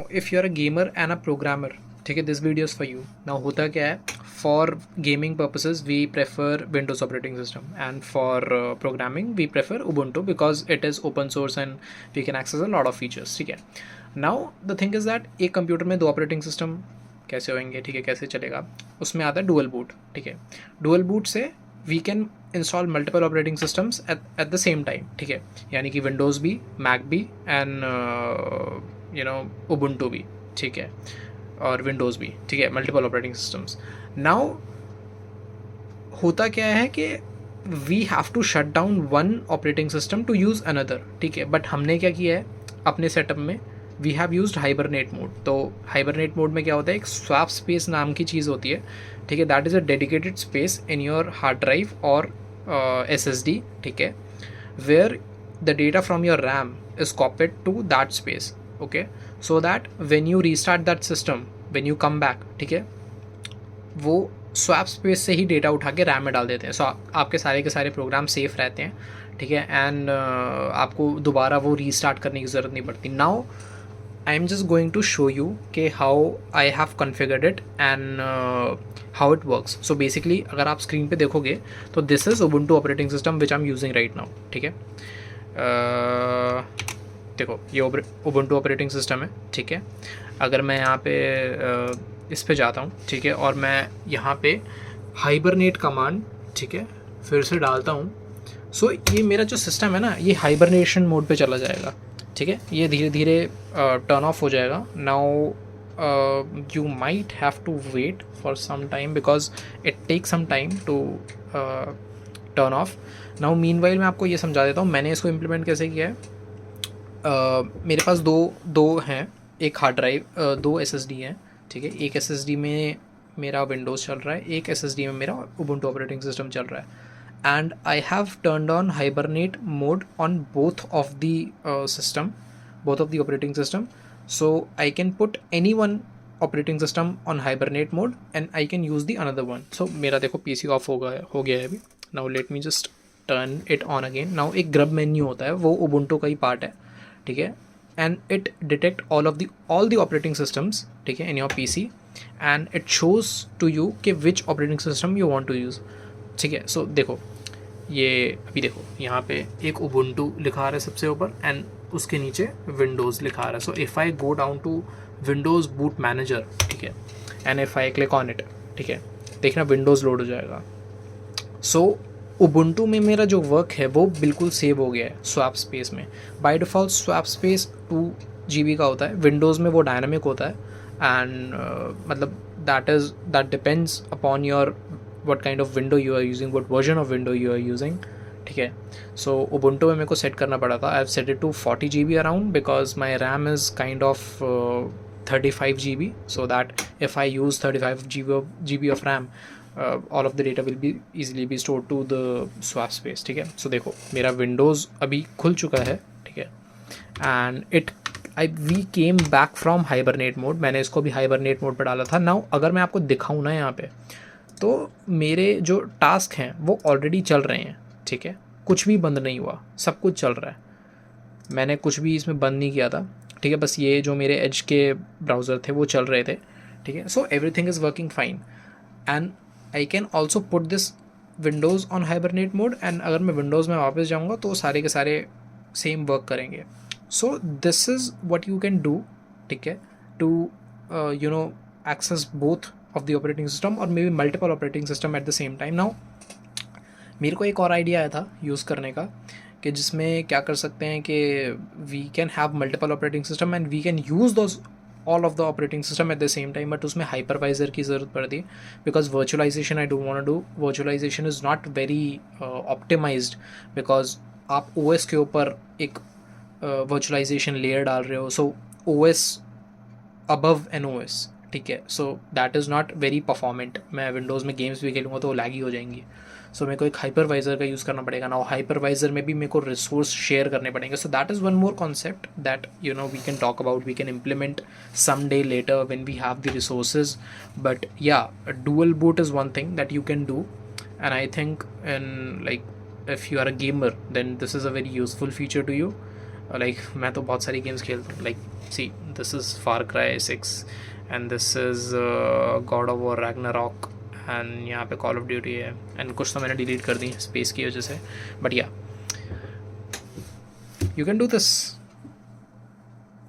if you're a gamer and a programmer, ठीक है, this video is for you. Now होता क्या है, for gaming purposes we prefer Windows operating system, and for programming we prefer Ubuntu because it is open source and we can access a lot of features. ठीक है. Now the thing is that एक computer में दो operating system कैसे होंगे, ठीक है, कैसे चलेगा, उसमें आता है डुअल बूट. ठीक है, डुअल बूट से we can install multiple operating systems at the same time. ठीक है, यानी कि विंडोज़ भी, मैक भी, एंड उबुंटू भी. ठीक है, और विंडोज़ भी. ठीक है, मल्टीपल ऑपरेटिंग सिस्टम्स. नाउ होता क्या है कि we have to shut down one operating system to use another. ठीक है, बट हमने क्या किया है अपने सेटअप में, we have used hibernate mode. तो हाइबरनेट मोड में क्या होता है, एक स्वैप स्पेस नाम की चीज़ होती है. ठीक है, that is a dedicated space in your hard drive और SSD. ठीक है, where the data from your RAM is copied to that space. Okay, so that when you restart that system, when you come back, ठीक है, वो swap space से ही data उठा के RAM में डाल देते हैं. सो आपके सारे के सारे प्रोग्राम सेफ रहते हैं. ठीक है, एंड आपको दोबारा वो रीस्टार्ट करने की ज़रूरत नहीं पड़ती. Now I am just going to show you कि how I have configured it and how it works. So basically अगर आप स्क्रीन पे देखोगे तो this is Ubuntu operating system which I'm using right now. ठीक है, देखो ये Ubuntu operating system है. ठीक है, अगर मैं यहाँ पे इस पे जाता हूँ, ठीक है, और मैं यहाँ पे हाइबरनेट कमांड, ठीक है, फिर से डालता हूँ, सो ये मेरा जो सिस्टम है ना, ये हाइबरनेशन मोड पे चला जाएगा. ठीक है, ये धीरे धीरे टर्न ऑफ हो जाएगा. Now you might have to wait for some time because it take some time to turn off. Now meanwhile मैं आपको ये समझा देता हूँ मैंने इसको इम्प्लीमेंट कैसे किया है. मेरे पास दो हैं, एक हार्ड ड्राइव, दो SSD हैं. ठीक है, एक SSD में मेरा विंडोज़ चल रहा है, एक SSD में मेरा उबुंटू ऑपरेटिंग सिस्टम चल रहा है. And I have turned on hibernate mode on both of the both of the operating system, so I can put any one operating system on hibernate mode and I can use the another one. So मेरा देखो PC of हो गया है अभी. Now let me just turn it on again. Now एक grub menu होता है, वो Ubuntu का ही पार्ट है. ठीक है, and it detect all the operating systems, ठीक है, in your PC, and it shows to you कि which operating system you want to use. ठीक है, सो देखो ये अभी देखो यहाँ पे एक उबुंटू लिखा आ रहा है सबसे ऊपर एंड उसके नीचे विंडोज़ लिखा आ रहा है. So if I go down to Windows boot manager, ठीक है, and if I click on it, ठीक है, देखना विंडोज़ लोड हो जाएगा. सो उबुंटू में मेरा जो वर्क है वो बिल्कुल सेव हो गया है स्वैप स्पेस में. By default swap space 2 GB का होता है, विंडोज़ में वो डायनामिक होता है. एंड मतलब that depends upon your what kind of window you are using, what version of window you are using. ठीक है, so Ubuntu में मेरे को सेट करना पड़ा था. I've set it to 40 GB around because my RAM is kind of 35 GB, so that if I use 35 GB of RAM, all of the data will be easily be stored to the swap space. ठीक है, so देखो मेरा Windows अभी खुल चुका है. ठीक है, and we came back from hibernate mode. मैंने इसको भी hibernate mode पर डाला था. Now अगर मैं आपको दिखाऊँ ना यहाँ पे, तो मेरे जो टास्क हैं वो ऑलरेडी चल रहे हैं. ठीक है, कुछ भी बंद नहीं हुआ, सब कुछ चल रहा है. मैंने कुछ भी इसमें बंद नहीं किया था. ठीक है, बस ये जो मेरे एज के ब्राउज़र थे वो चल रहे थे. ठीक है, so everything is working fine and I can also put this Windows on hibernate mode. And अगर मैं विंडोज़ में वापस जाऊँगा तो सारे के सारे सेम वर्क करेंगे. So this is what you can do. ठीक है, to access both of the operating system or maybe multiple operating system at the same time. Now मेरे को एक और आइडिया आया था यूज़ करने का कि जिसमें क्या कर सकते हैं कि we can have multiple operating system and we can use those all of the operating system at the same time, but उसमें hypervisor की ज़रूरत पड़ती because virtualization I don't want to do. Virtualization is not very optimized because आप OS के ऊपर एक virtualization layer डाल रहे हो, so OS above an OS. ठीक है, सो that is not very performant. मैं विंडोज़ में गेम्स भी खेलूँगा तो वो लैगी हो जाएंगी. सो मेरे को एक हाइपरवाइज़र का यूज़ करना पड़ेगा. ना हाइपरवाइज़र में भी मेरे को रिसोर्स शेयर करने पड़ेंगे. So that is one more concept that we can talk about, we can implement some day later when we have the resources. But yeah, dual boot is one thing that you can do and I think in like if you are a gamer then this is a very useful feature to you. Like मैं तो बहुत सारी games खेलता हूँ, like see this is far cry 6 and this is God of war Ragnarok and यहाँ पे call of duty है and कुछ तो मैंने डिलीट कर दी स्पेस की वजह से, बट या यू कैन डू दिस।